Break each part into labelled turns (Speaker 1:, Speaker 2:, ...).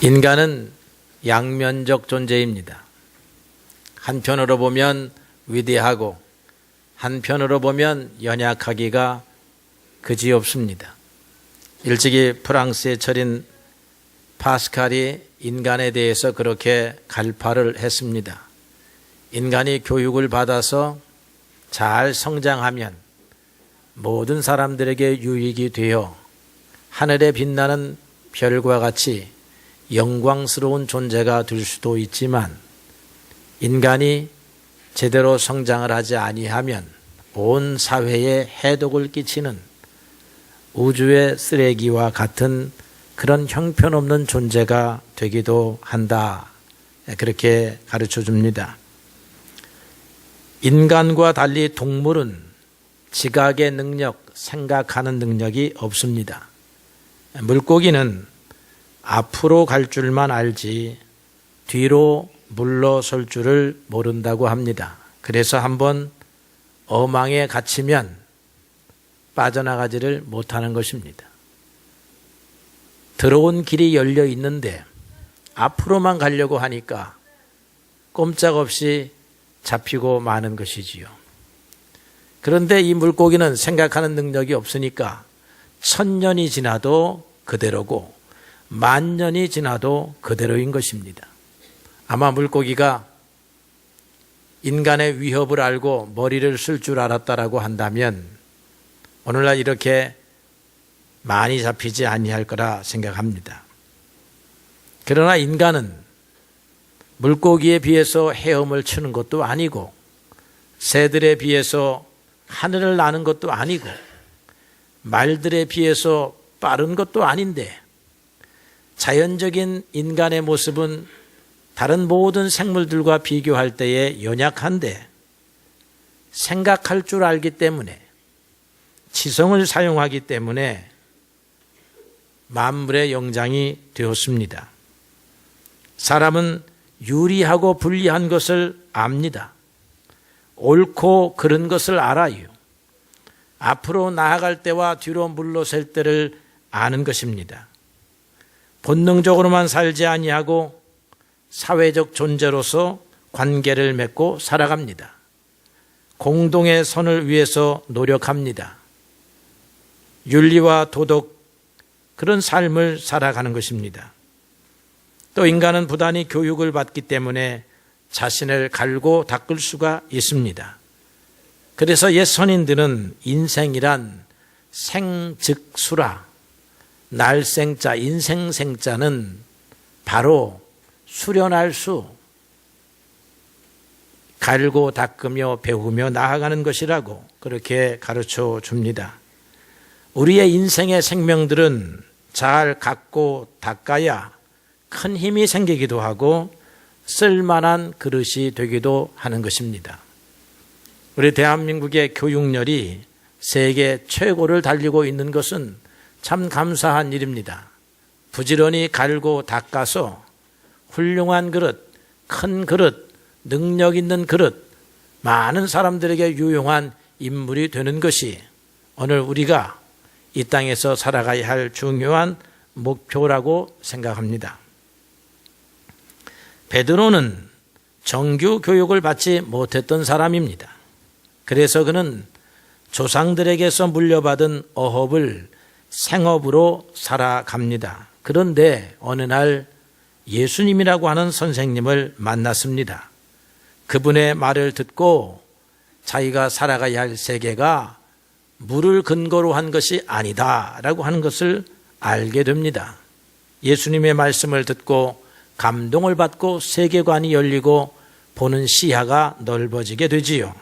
Speaker 1: 인간은 양면적 존재입니다. 한편으로 보면 위대하고 한편으로 보면 연약하기가 그지없습니다. 일찍이 프랑스의 철인 파스칼이 인간에 대해서 그렇게 갈파를 했습니다. 인간이 교육을 받아서 잘 성장하면 모든 사람들에게 유익이 되어 하늘에 빛나는 별과 같이 영광스러운 존재가 될 수도 있지만, 인간이 제대로 성장을 하지 아니하면 온 사회에 해독을 끼치는 우주의 쓰레기와 같은 그런 형편없는 존재가 되기도 한다. 그렇게 가르쳐 줍니다. 인간과 달리 동물은 지각의 능력, 생각하는 능력이 없습니다. 물고기는 앞으로 갈 줄만 알지 뒤로 물러설 줄을 모른다고 합니다. 그래서 한번 어망에 갇히면 빠져나가지를 못하는 것입니다. 들어온 길이 열려 있는데 앞으로만 가려고 하니까 꼼짝없이 잡히고 마는 것이지요. 그런데 이 물고기는 생각하는 능력이 없으니까 1000년이 지나도 그대로고 10,000년이 지나도 그대로인 것입니다. 아마 물고기가 인간의 위협을 알고 머리를 쓸 줄 알았다라고 한다면 오늘날 이렇게 많이 잡히지 아니할 거라 생각합니다. 그러나 인간은 물고기에 비해서 헤엄을 치는 것도 아니고 새들에 비해서 하늘을 나는 것도 아니고 말들에 비해서 빠른 것도 아닌데, 자연적인 인간의 모습은 다른 모든 생물들과 비교할 때에 연약한데, 생각할 줄 알기 때문에, 지성을 사용하기 때문에 만물의 영장이 되었습니다. 사람은 유리하고 불리한 것을 압니다. 옳고 그른 것을 알아요. 앞으로 나아갈 때와 뒤로 물러설 때를 아는 것입니다. 본능적으로만 살지 아니하고 사회적 존재로서 관계를 맺고 살아갑니다. 공동의 선을 위해서 노력합니다. 윤리와 도덕, 그런 삶을 살아가는 것입니다. 또 인간은 부단히 교육을 받기 때문에 자신을 갈고 닦을 수가 있습니다. 그래서 옛 선인들은 인생이란 생즉수라, 날생자, 인생생자는 바로 수련할 수, 갈고 닦으며 배우며 나아가는 것이라고 그렇게 가르쳐 줍니다. 우리의 인생의 생명들은 잘 갖고 닦아야 큰 힘이 생기기도 하고 쓸만한 그릇이 되기도 하는 것입니다. 우리 대한민국의 교육열이 세계 최고를 달리고 있는 것은 참 감사한 일입니다. 부지런히 갈고 닦아서 훌륭한 그릇, 큰 그릇, 능력 있는 그릇, 많은 사람들에게 유용한 인물이 되는 것이 오늘 우리가 이 땅에서 살아가야 할 중요한 목표라고 생각합니다. 베드로는 정규 교육을 받지 못했던 사람입니다. 그래서 그는 조상들에게서 물려받은 어업을 생업으로 살아갑니다. 그런데 어느 날 예수님이라고 하는 선생님을 만났습니다. 그분의 말을 듣고 자기가 살아가야 할 세계가 물을 근거로 한 것이 아니다라고 하는 것을 알게 됩니다. 예수님의 말씀을 듣고 감동을 받고 세계관이 열리고 보는 시야가 넓어지게 되지요.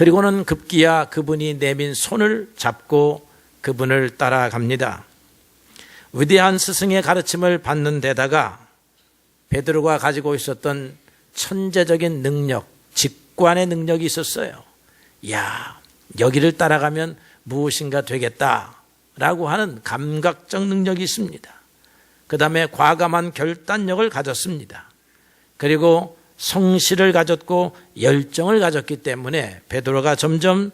Speaker 1: 그리고는 급기야 그분이 내민 손을 잡고 그분을 따라갑니다. 위대한 스승의 가르침을 받는 데다가 베드로가 가지고 있었던 천재적인 능력, 직관의 능력이 있었어요. 여기를 따라가면 무엇인가 되겠다라고 하는 감각적 능력이 있습니다. 그 다음에 과감한 결단력을 가졌습니다. 그리고 성실을 가졌고 열정을 가졌기 때문에 베드로가 점점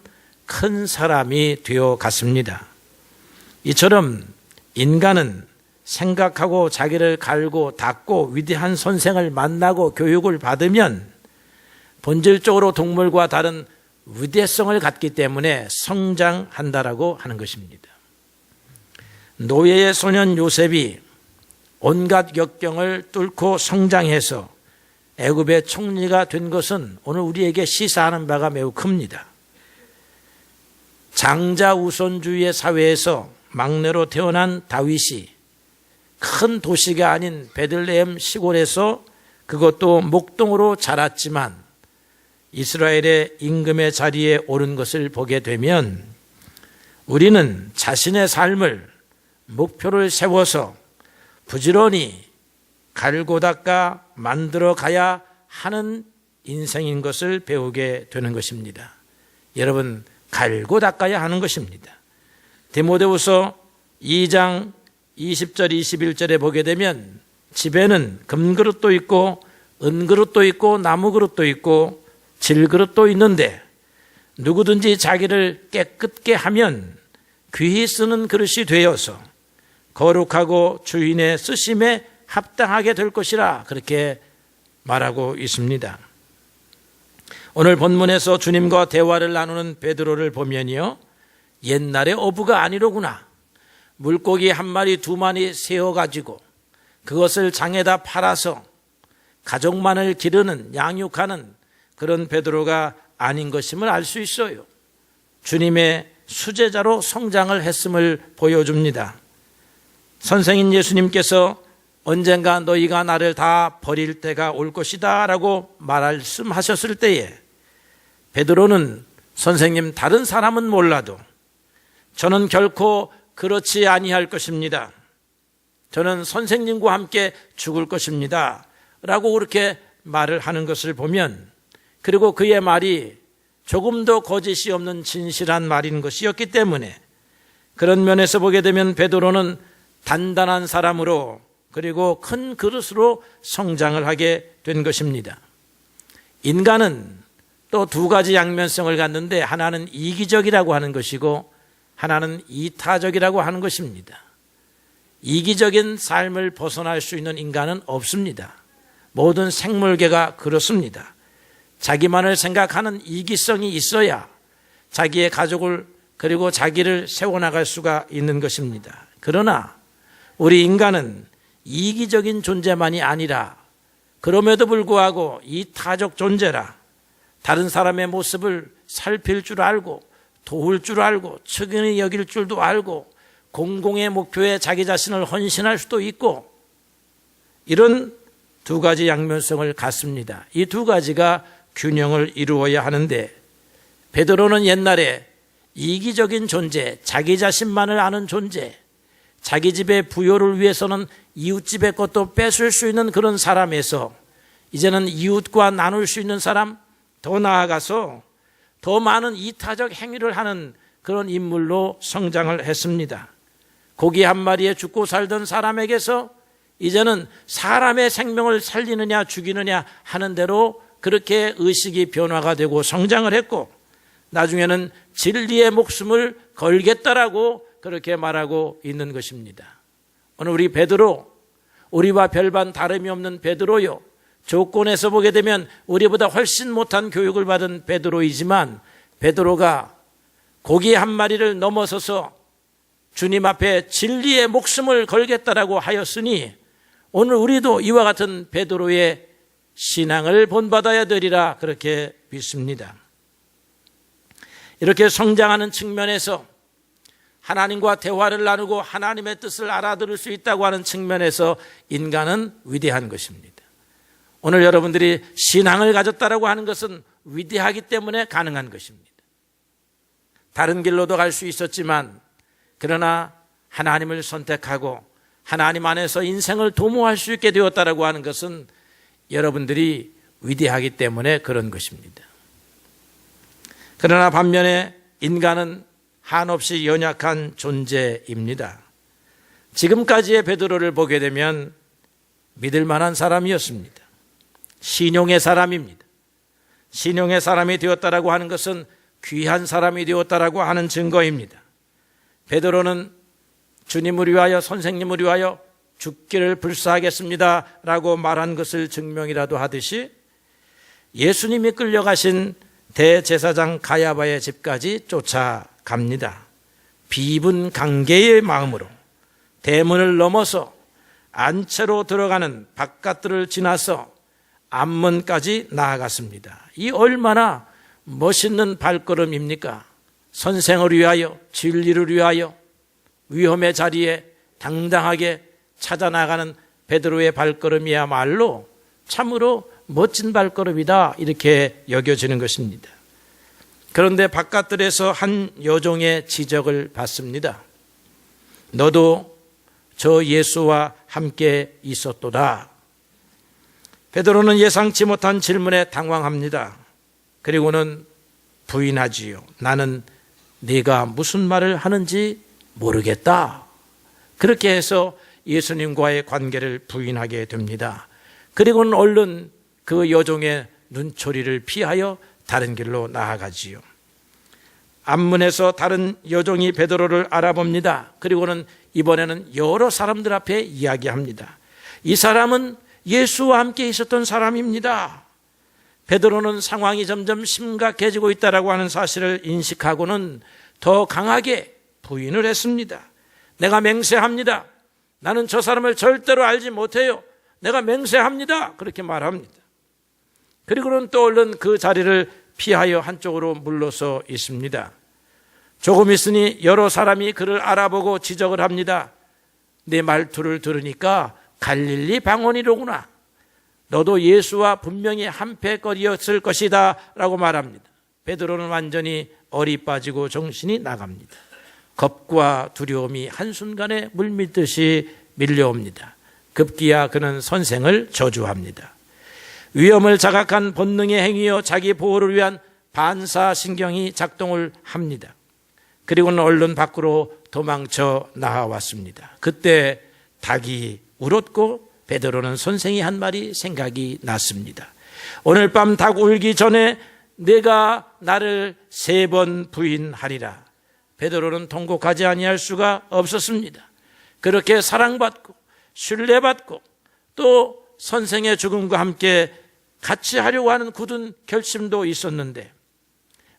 Speaker 1: 큰 사람이 되어 갔습니다. 이처럼 인간은 생각하고 자기를 갈고 닦고 위대한 선생을 만나고 교육을 받으면 본질적으로 동물과 다른 위대성을 갖기 때문에 성장한다라고 하는 것입니다. 노예의 소년 요셉이 온갖 역경을 뚫고 성장해서 애굽의 총리가 된 것은 오늘 우리에게 시사하는 바가 매우 큽니다. 장자 우선주의의 사회에서 막내로 태어난 다윗이 큰 도시가 아닌 베들레헴 시골에서 그것도 목동으로 자랐지만 이스라엘의 임금의 자리에 오른 것을 보게 되면 우리는 자신의 삶을 목표를 세워서 부지런히 갈고 닦아 만들어 가야 하는 인생인 것을 배우게 되는 것입니다. 여러분, 갈고 닦아야 하는 것입니다. 디모데후서 2장 20절 21절에 보게 되면 집에는 금그릇도 있고 은그릇도 있고 나무그릇도 있고 질그릇도 있는데 누구든지 자기를 깨끗게 하면 귀히 쓰는 그릇이 되어서 거룩하고 주인의 쓰심에 합당하게 될 것이라 그렇게 말하고 있습니다. 오늘 본문에서 주님과 대화를 나누는 베드로를 보면요, 옛날의 어부가 아니로구나. 물고기 한 마리 두 마리 세어가지고 그것을 장에다 팔아서 가족만을 기르는 양육하는 그런 베드로가 아닌 것임을 알 수 있어요. 주님의 수제자로 성장을 했음을 보여줍니다. 선생인 예수님께서 언젠가 너희가 나를 다 버릴 때가 올 것이다 라고 말씀하셨을 때에 베드로는 선생님, 다른 사람은 몰라도 저는 결코 그렇지 아니할 것입니다. 저는 선생님과 함께 죽을 것입니다 라고 그렇게 말을 하는 것을 보면, 그리고 그의 말이 조금 더 거짓이 없는 진실한 말인 것이었기 때문에 그런 면에서 보게 되면 베드로는 단단한 사람으로 그리고 큰 그릇으로 성장을 하게 된 것입니다. 인간은 또 두 가지 양면성을 갖는데 하나는 이기적이라고 하는 것이고 하나는 이타적이라고 하는 것입니다. 이기적인 삶을 벗어날 수 있는 인간은 없습니다. 모든 생물계가 그렇습니다. 자기만을 생각하는 이기성이 있어야 자기의 가족을 그리고 자기를 세워나갈 수가 있는 것입니다. 그러나 우리 인간은 이기적인 존재만이 아니라 그럼에도 불구하고 이타적 존재라 다른 사람의 모습을 살필 줄 알고 도울 줄 알고 측은히 여길 줄도 알고 공공의 목표에 자기 자신을 헌신할 수도 있고 이런 두 가지 양면성을 갖습니다. 이 두 가지가 균형을 이루어야 하는데 베드로는 옛날에 이기적인 존재, 자기 자신만을 아는 존재, 자기 집의 부요를 위해서는 이웃집의 것도 뺏을 수 있는 그런 사람에서 이제는 이웃과 나눌 수 있는 사람, 더 나아가서 더 많은 이타적 행위를 하는 그런 인물로 성장을 했습니다. 고기 한 마리에 죽고 살던 사람에게서 이제는 사람의 생명을 살리느냐 죽이느냐 하는 대로 그렇게 의식이 변화가 되고 성장을 했고 나중에는 진리의 목숨을 걸겠다라고 그렇게 말하고 있는 것입니다. 오늘 우리 베드로, 우리와 별반 다름이 없는 베드로요, 조건에서 보게 되면 우리보다 훨씬 못한 교육을 받은 베드로이지만 베드로가 고기 한 마리를 넘어서서 주님 앞에 진리의 목숨을 걸겠다라고 하였으니 오늘 우리도 이와 같은 베드로의 신앙을 본받아야 되리라 그렇게 믿습니다. 이렇게 성장하는 측면에서 하나님과 대화를 나누고 하나님의 뜻을 알아들을 수 있다고 하는 측면에서 인간은 위대한 것입니다. 오늘 여러분들이 신앙을 가졌다라고 하는 것은 위대하기 때문에 가능한 것입니다. 다른 길로도 갈 수 있었지만 그러나 하나님을 선택하고 하나님 안에서 인생을 도모할 수 있게 되었다라고 하는 것은 여러분들이 위대하기 때문에 그런 것입니다. 그러나 반면에 인간은 한없이 연약한 존재입니다. 지금까지의 베드로를 보게 되면 믿을 만한 사람이었습니다. 신용의 사람입니다. 신용의 사람이 되었다라고 하는 것은 귀한 사람이 되었다라고 하는 증거입니다. 베드로는 주님을 위하여, 선생님을 위하여 죽기를 불사하겠습니다 라고 말한 것을 증명이라도 하듯이 예수님이 끌려가신 대제사장 가야바의 집까지 쫓아갑니다. 비분강개의 마음으로 대문을 넘어서 안채로 들어가는 바깥들을 지나서 앞문까지 나아갔습니다. 이 얼마나 멋있는 발걸음입니까? 선생을 위하여, 진리를 위하여 위험의 자리에 당당하게 찾아나가는 베드로의 발걸음이야말로 참으로 멋진 발걸음이다, 이렇게 여겨지는 것입니다. 그런데 바깥들에서 한 여종의 지적을 받습니다. 너도 저 예수와 함께 있었도다. 베드로는 예상치 못한 질문에 당황합니다. 그리고는 부인하지요. 나는 네가 무슨 말을 하는지 모르겠다. 그렇게 해서 예수님과의 관계를 부인하게 됩니다. 그리고는 얼른 그 여종의 눈초리를 피하여 다른 길로 나아가지요. 앞문에서 다른 여종이 베드로를 알아봅니다. 그리고는 이번에는 여러 사람들 앞에 이야기합니다. 이 사람은 예수와 함께 있었던 사람입니다. 베드로는 상황이 점점 심각해지고 있다라고 하는 사실을 인식하고는 더 강하게 부인을 했습니다. 내가 맹세합니다. 나는 저 사람을 절대로 알지 못해요. 내가 맹세합니다. 그렇게 말합니다. 그리고는 또 얼른 그 자리를 피하여 한쪽으로 물러서 있습니다. 조금 있으니 여러 사람이 그를 알아보고 지적을 합니다. 내 말투를 들으니까 갈릴리 방언이로구나. 너도 예수와 분명히 한패거리였을 것이다 라고 말합니다. 베드로는 완전히 얼이 빠지고 정신이 나갑니다. 겁과 두려움이 한순간에 물밀듯이 밀려옵니다. 급기야 그는 선생을 저주합니다. 위험을 자각한 본능의 행위여 자기 보호를 위한 반사신경이 작동을 합니다. 그리고는 얼른 밖으로 도망쳐 나와왔습니다. 그때 닭이 울었고 베드로는 선생이 한 말이 생각이 났습니다. 오늘 밤 닭 울기 전에 내가 나를 3번 부인하리라. 베드로는 통곡하지 아니할 수가 없었습니다. 그렇게 사랑받고 신뢰받고 또 선생의 죽음과 함께 같이 하려고 하는 굳은 결심도 있었는데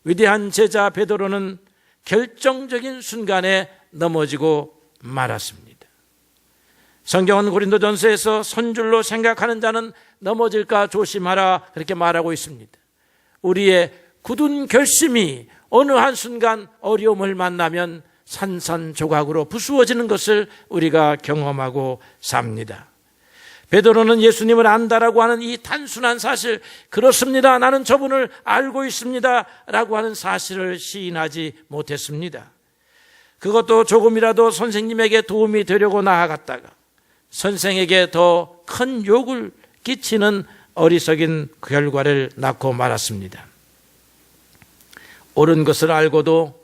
Speaker 1: 위대한 제자 베드로는 결정적인 순간에 넘어지고 말았습니다. 성경은 고린도전서에서 선줄로 생각하는 자는 넘어질까 조심하라 그렇게 말하고 있습니다. 우리의 굳은 결심이 어느 한순간 어려움을 만나면 산산조각으로 부수어지는 것을 우리가 경험하고 삽니다. 베드로는 예수님을 안다라고 하는 이 단순한 사실, 그렇습니다, 나는 저분을 알고 있습니다 라고 하는 사실을 시인하지 못했습니다. 그것도 조금이라도 선생님에게 도움이 되려고 나아갔다가 선생에게 더 큰 욕을 끼치는 어리석인 결과를 낳고 말았습니다. 옳은 것을 알고도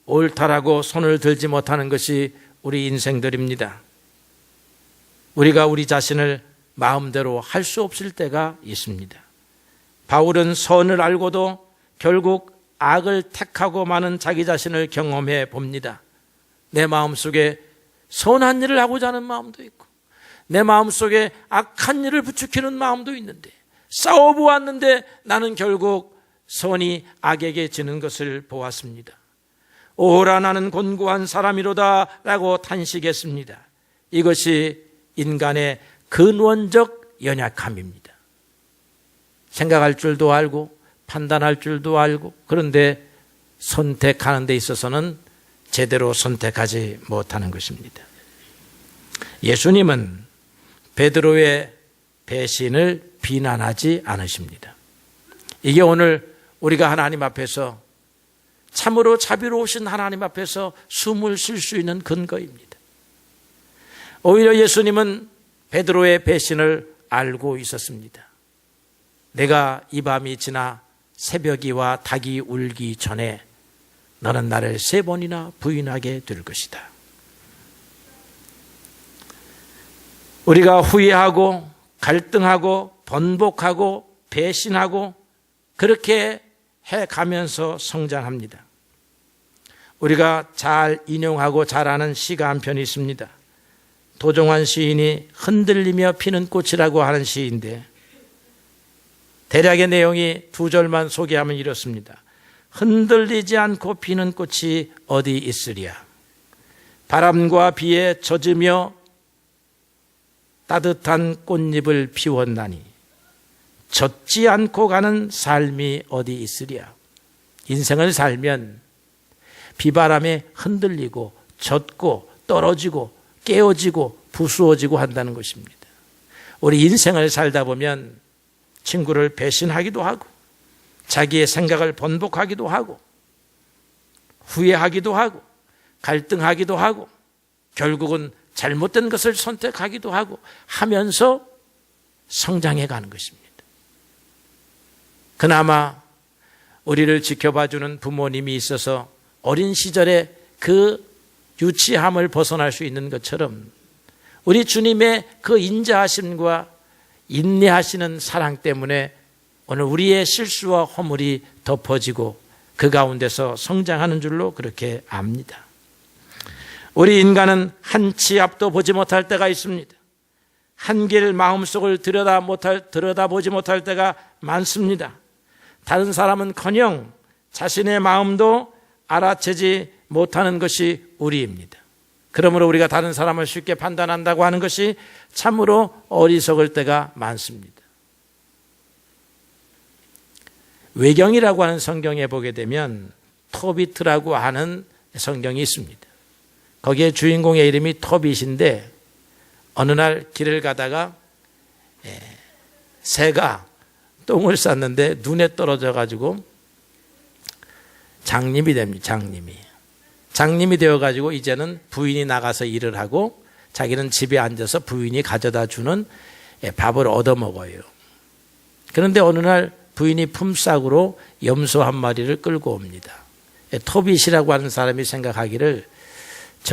Speaker 1: 옳다라고 손을 들지 못하는 것이 우리 인생들입니다. 우리가 우리 자신을 마음대로 할 수 없을 때가 있습니다. 바울은 선을 알고도 결국 악을 택하고 마는 자기 자신을 경험해 봅니다. 내 마음속에 선한 일을 하고자 하는 마음도 있고 내 마음속에 악한 일을 부추기는 마음도 있는데 싸워보았는데 나는 결국 선이 악에게 지는 것을 보았습니다. 오라 나는 곤고한 사람이로다 라고 탄식했습니다. 이것이 인간의 근원적 연약함입니다. 생각할 줄도 알고 판단할 줄도 알고 그런데 선택하는 데 있어서는 제대로 선택하지 못하는 것입니다. 예수님은 베드로의 배신을 비난하지 않으십니다. 이게 오늘 우리가 하나님 앞에서 참으로 자비로우신 하나님 앞에서 숨을 쉴 수 있는 근거입니다. 오히려 예수님은 베드로의 배신을 알고 있었습니다. 내가 이 밤이 지나 새벽이 와 닭이 울기 전에 너는 나를 3번이나 부인하게 될 것이다. 우리가 후회하고 갈등하고 번복하고 배신하고 그렇게 해가면서 성장합니다. 우리가 잘 인용하고 잘 아는 시가 한 편이 있습니다. 도종환 시인이 흔들리며 피는 꽃이라고 하는 시인데, 대략의 내용이 두 절만 소개하면 이렇습니다. 흔들리지 않고 피는 꽃이 어디 있으랴. 바람과 비에 젖으며 따뜻한 꽃잎을 피웠나니 젖지 않고 가는 삶이 어디 있으랴. 인생을 살면 비바람에 흔들리고 젖고 떨어지고 깨어지고 부수어지고 한다는 것입니다. 우리 인생을 살다 보면 친구를 배신하기도 하고 자기의 생각을 번복하기도 하고 후회하기도 하고 갈등하기도 하고 결국은 잘못된 것을 선택하기도 하고 하면서 성장해 가는 것입니다. 그나마 우리를 지켜봐주는 부모님이 있어서 어린 시절에 그 유치함을 벗어날 수 있는 것처럼 우리 주님의 그 인자하심과 인내하시는 사랑 때문에 오늘 우리의 실수와 허물이 덮어지고 그 가운데서 성장하는 줄로 그렇게 압니다. 우리 인간은 한 치 앞도 보지 못할 때가 있습니다. 한 길 마음속을 들여다보지 못할 때가 많습니다. 다른 사람은커녕 자신의 마음도 알아채지 못하는 것이 우리입니다. 그러므로 우리가 다른 사람을 쉽게 판단한다고 하는 것이 참으로 어리석을 때가 많습니다. 외경이라고 하는 성경에 보게 되면 토비트라고 하는 성경이 있습니다. 거기에 주인공의 이름이 토빗인데 어느 날 길을 가다가 새가 똥을 쌌는데 눈에 떨어져 가지고 장님이 됩니다. 장님이 되어 가지고 이제는 부인이 나가서 일을 하고 자기는 집에 앉아서 부인이 가져다 주는 밥을 얻어 먹어요. 그런데 어느 날 부인이 품삯으로 염소 한 마리를 끌고 옵니다. 토빗이라고 하는 사람이 생각하기를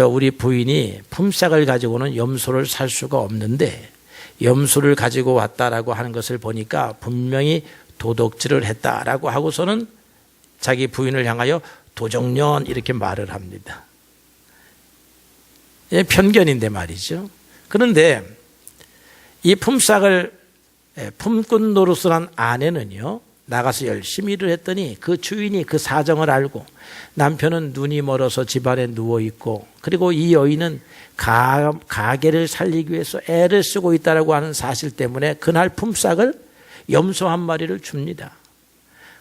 Speaker 1: 우리 부인이 품삯을 가지고는 염소를 살 수가 없는데 염소를 가지고 왔다라고 하는 것을 보니까 분명히 도둑질을 했다라고 하고서는 자기 부인을 향하여 도적년 이렇게 말을 합니다. 편견인데 말이죠. 그런데 이 품삯을 품꾼 노릇을 한 아내는요, 나가서 열심히 일을 했더니 그 주인이 그 사정을 알고 남편은 눈이 멀어서 집안에 누워있고 그리고 이 여인은 가게를 살리기 위해서 애를 쓰고 있다고 하는 사실 때문에 그날 품삯을 염소 한 마리를 줍니다.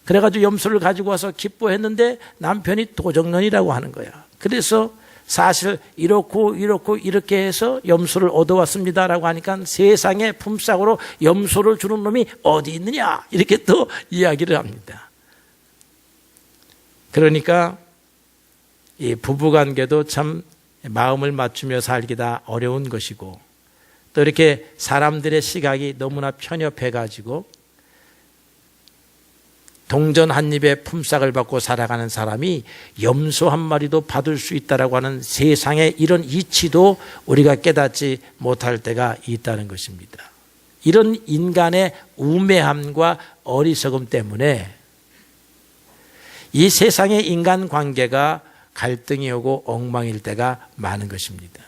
Speaker 1: 그래가지고 염소를 가지고 와서 기뻐했는데 남편이 도적년이라고 하는 거야. 그래서 사실 이렇게 해서 염소를 얻어왔습니다라고 하니까 세상에 품삯으로 염소를 주는 놈이 어디 있느냐 이렇게 또 이야기를 합니다. 그러니까 이 부부관계도 참 마음을 맞추며 살기가 어려운 것이고 또 이렇게 사람들의 시각이 너무나 편협해가지고 동전 한 입에 품삯을 받고 살아가는 사람이 염소 한 마리도 받을 수 있다라고 하는 세상의 이런 이치도 우리가 깨닫지 못할 때가 있다는 것입니다. 이런 인간의 우매함과 어리석음 때문에 이 세상의 인간관계가 갈등이 오고 엉망일 때가 많은 것입니다.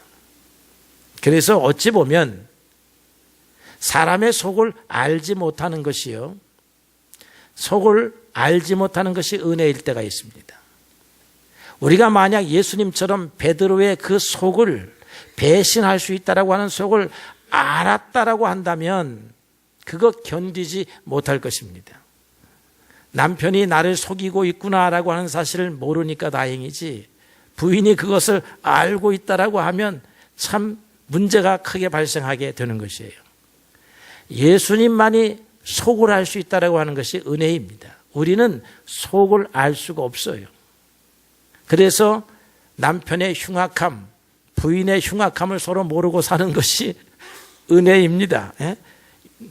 Speaker 1: 그래서 어찌 보면 사람의 속을 알지 못하는 것이요, 속을 알지 못하는 것이 은혜일 때가 있습니다. 우리가 만약 예수님처럼 베드로의 그 속을 배신할 수 있다라고 하는 속을 알았다라고 한다면 그거 견디지 못할 것입니다. 남편이 나를 속이고 있구나라고 하는 사실을 모르니까 다행이지 부인이 그것을 알고 있다라고 하면 참 문제가 크게 발생하게 되는 것이에요. 예수님만이 속을 알 수 있다라고 하는 것이 은혜입니다. 우리는 속을 알 수가 없어요. 그래서 남편의 흉악함, 부인의 흉악함을 서로 모르고 사는 것이 은혜입니다.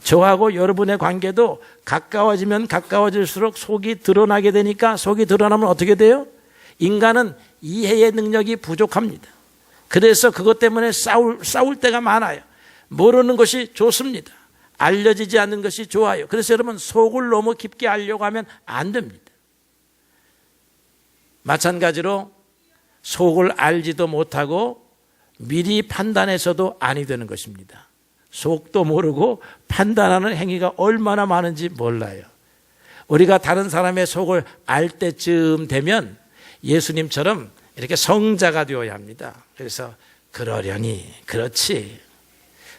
Speaker 1: 저하고 여러분의 관계도 가까워지면 가까워질수록 속이 드러나게 되니까 속이 드러나면 어떻게 돼요? 인간은 이해의 능력이 부족합니다. 그래서 그것 때문에 싸울 때가 많아요. 모르는 것이 좋습니다. 알려지지 않는 것이 좋아요. 그래서 여러분 속을 너무 깊게 알려고 하면 안 됩니다. 마찬가지로 속을 알지도 못하고 미리 판단해서도 아니 되는 것입니다. 속도 모르고 판단하는 행위가 얼마나 많은지 몰라요. 우리가 다른 사람의 속을 알 때쯤 되면 예수님처럼 이렇게 성자가 되어야 합니다. 그래서 그러려니 그렇지,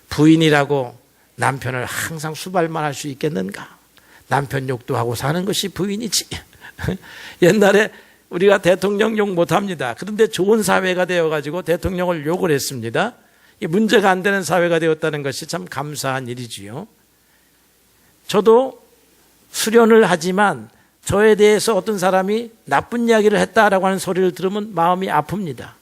Speaker 1: 부인이라고 남편을 항상 수발만 할 수 있겠는가? 남편 욕도 하고 사는 것이 부인이지. 옛날에 우리가 대통령 욕 못합니다. 그런데 좋은 사회가 되어가지고 대통령을 욕을 했습니다. 이 문제가 안 되는 사회가 되었다는 것이 참 감사한 일이지요. 저도 수련을 하지만 저에 대해서 어떤 사람이 나쁜 이야기를 했다라고 하는 소리를 들으면 마음이 아픕니다.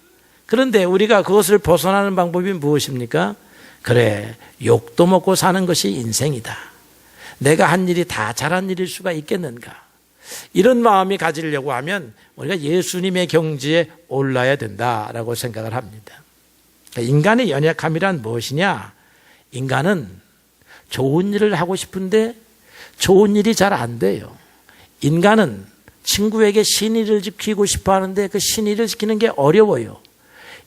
Speaker 1: 그런데 우리가 그것을 벗어나는 방법이 무엇입니까? 그래, 욕도 먹고 사는 것이 인생이다. 내가 한 일이 다 잘한 일일 수가 있겠는가? 이런 마음이 가지려고 하면 우리가 예수님의 경지에 올라야 된다라고 생각을 합니다. 인간의 연약함이란 무엇이냐? 인간은 좋은 일을 하고 싶은데 좋은 일이 잘 안 돼요. 인간은 친구에게 신의를 지키고 싶어 하는데 그 신의를 지키는 게 어려워요.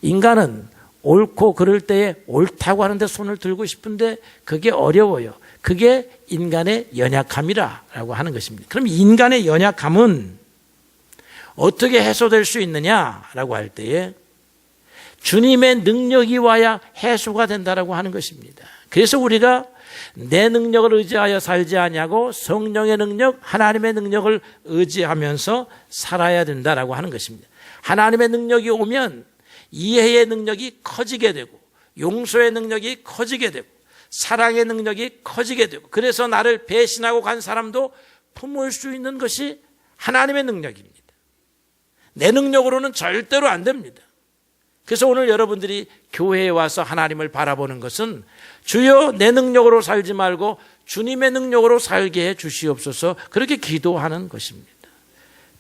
Speaker 1: 인간은 옳고 그럴 때에 옳다고 하는데 손을 들고 싶은데 그게 어려워요. 그게 인간의 연약함이라고 하는 것입니다. 그럼 인간의 연약함은 어떻게 해소될 수 있느냐라고 할 때에 주님의 능력이 와야 해소가 된다라고 하는 것입니다. 그래서 우리가 내 능력을 의지하여 살지 아니하고 성령의 능력, 하나님의 능력을 의지하면서 살아야 된다라고 하는 것입니다. 하나님의 능력이 오면 이해의 능력이 커지게 되고 용서의 능력이 커지게 되고 사랑의 능력이 커지게 되고 그래서 나를 배신하고 간 사람도 품을 수 있는 것이 하나님의 능력입니다. 내 능력으로는 절대로 안 됩니다. 그래서 오늘 여러분들이 교회에 와서 하나님을 바라보는 것은 주여 내 능력으로 살지 말고 주님의 능력으로 살게 해 주시옵소서, 그렇게 기도하는 것입니다.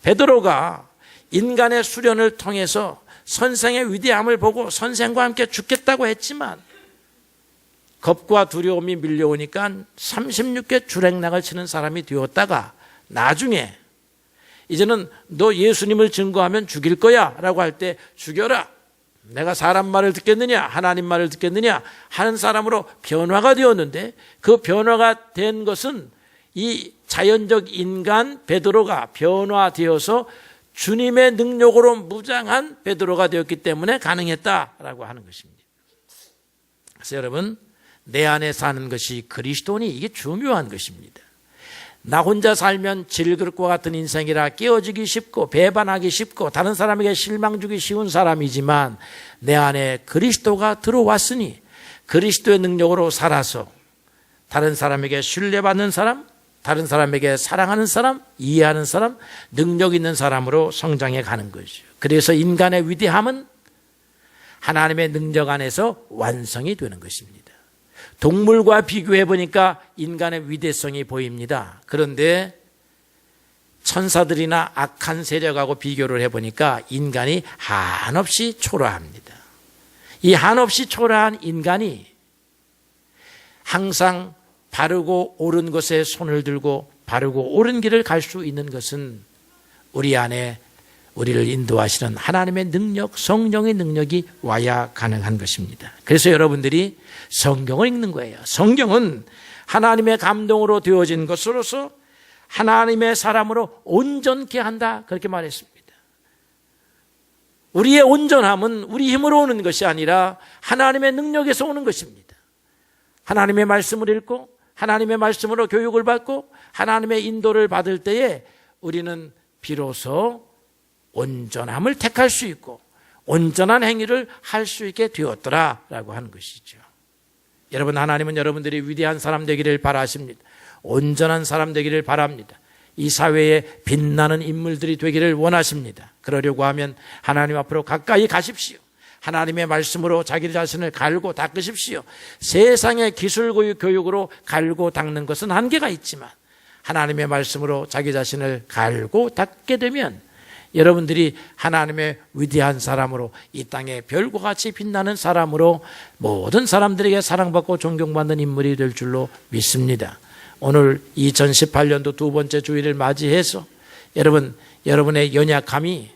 Speaker 1: 베드로가 인간의 수련을 통해서 선생의 위대함을 보고 선생과 함께 죽겠다고 했지만 겁과 두려움이 밀려오니까 36개 주랭락을 치는 사람이 되었다가 나중에 이제는 너 예수님을 증거하면 죽일 거야 라고 할 때 죽여라, 내가 사람 말을 듣겠느냐 하나님 말을 듣겠느냐 하는 사람으로 변화가 되었는데 그 변화가 된 것은 이 자연적 인간 베드로가 변화되어서 주님의 능력으로 무장한 베드로가 되었기 때문에 가능했다라고 하는 것입니다. 그래서 여러분, 내 안에 사는 것이 그리스도니 이게 중요한 것입니다. 나 혼자 살면 질그릇과 같은 인생이라 깨어지기 쉽고 배반하기 쉽고 다른 사람에게 실망 주기 쉬운 사람이지만 내 안에 그리스도가 들어왔으니 그리스도의 능력으로 살아서 다른 사람에게 신뢰받는 사람, 다른 사람에게 사랑하는 사람, 이해하는 사람, 능력 있는 사람으로 성장해 가는 것이죠. 그래서 인간의 위대함은 하나님의 능력 안에서 완성이 되는 것입니다. 동물과 비교해 보니까 인간의 위대성이 보입니다. 그런데 천사들이나 악한 세력하고 비교를 해보니까 인간이 한없이 초라합니다. 이 한없이 초라한 인간이 항상 바르고 옳은 것에 손을 들고 바르고 옳은 길을 갈 수 있는 것은 우리 안에 우리를 인도하시는 하나님의 능력, 성령의 능력이 와야 가능한 것입니다. 그래서 여러분들이 성경을 읽는 거예요. 성경은 하나님의 감동으로 되어진 것으로서 하나님의 사람으로 온전케 한다, 그렇게 말했습니다. 우리의 온전함은 우리 힘으로 오는 것이 아니라 하나님의 능력에서 오는 것입니다. 하나님의 말씀을 읽고 하나님의 말씀으로 교육을 받고 하나님의 인도를 받을 때에 우리는 비로소 온전함을 택할 수 있고 온전한 행위를 할 수 있게 되었더라라고 하는 것이죠. 여러분, 하나님은 여러분들이 위대한 사람 되기를 바라십니다. 온전한 사람 되기를 바랍니다. 이 사회에 빛나는 인물들이 되기를 원하십니다. 그러려고 하면 하나님 앞으로 가까이 가십시오. 하나님의 말씀으로 자기 자신을 갈고 닦으십시오. 세상의 기술 교육으로 갈고 닦는 것은 한계가 있지만 하나님의 말씀으로 자기 자신을 갈고 닦게 되면 여러분들이 하나님의 위대한 사람으로 이 땅에 별과 같이 빛나는 사람으로 모든 사람들에게 사랑받고 존경받는 인물이 될 줄로 믿습니다. 오늘 2018년도 두 번째 주일을 맞이해서 여러분의 연약함이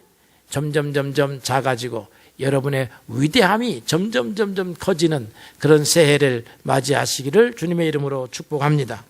Speaker 1: 점점 작아지고 여러분의 위대함이 점점 커지는 그런 새해를 맞이하시기를 주님의 이름으로 축복합니다.